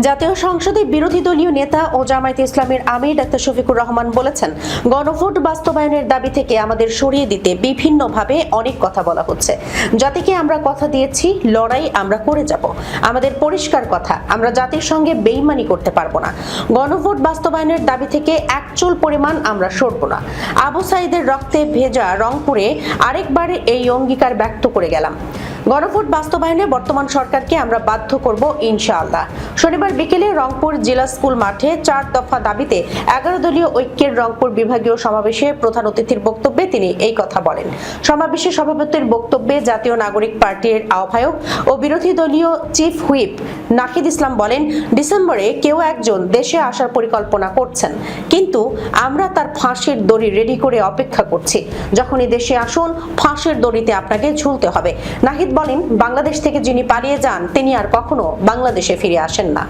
জাতীয় সংসদে বিরোধী দলীয় নেতা ও জামায়াতে ইসলামের আমির ডাক্তার শফিকুর রহমান বলেছেন, গণভোট বাস্তবায়নের দাবি থেকে আমাদের সরিয়ে দিতে বিভিন্নভাবে অনেক কথা বলা হচ্ছে। জাতিকে আমরা কথা দিয়েছি, লড়াই আমরা করে যাব। আমাদের পরিষ্কার কথা, আমরা জাতির সঙ্গে বেইমানি করতে পারবো না। গণভোট বাস্তবায়নের দাবি থেকে এক চুল পরিমাণ আমরা সরব না। আবু সাঈদের রক্তে ভেজা রংপুরে আরেকবার এই অঙ্গীকার ব্যক্ত করে গেলাম। গণভোট বাস্তবায়নে বর্তমান সরকারকে আমরা বাধ্য করব ইনশাআল্লাহ। শনিবার বিকেলে রংপুর জেলা স্কুল মাঠে 4 দফা দাবিতে 11 দলীয় ঐক্যের রংপুর বিভাগীয় সমাবেশে প্রধান অতিথির বক্তব্যে তিনি এই কথা বলেন। সমাবেশে সভাপতির বক্তব্যে জাতীয় নাগরিক পার্টির আহ্বায়ক ও বিরোধী দলীয় চিফ হুইপ নাহিদ ইসলাম বলেন, ডিসেম্বরে কেউ একজন দেশে আসার পরিকল্পনা করছেন, কিন্তু আমরা তার ফাঁসির দড়ি রেডি করে অপেক্ষা করছি। যখনই দেশে আসুন, ফাঁসির দড়িতে আপনাকে ঝুলতে হবে। নাহিদ বলেন, বাংলাদেশ থেকে যিনি পালিয়ে যান তিনি আর কখনো বাংলাদেশে ফিরে আসেন না।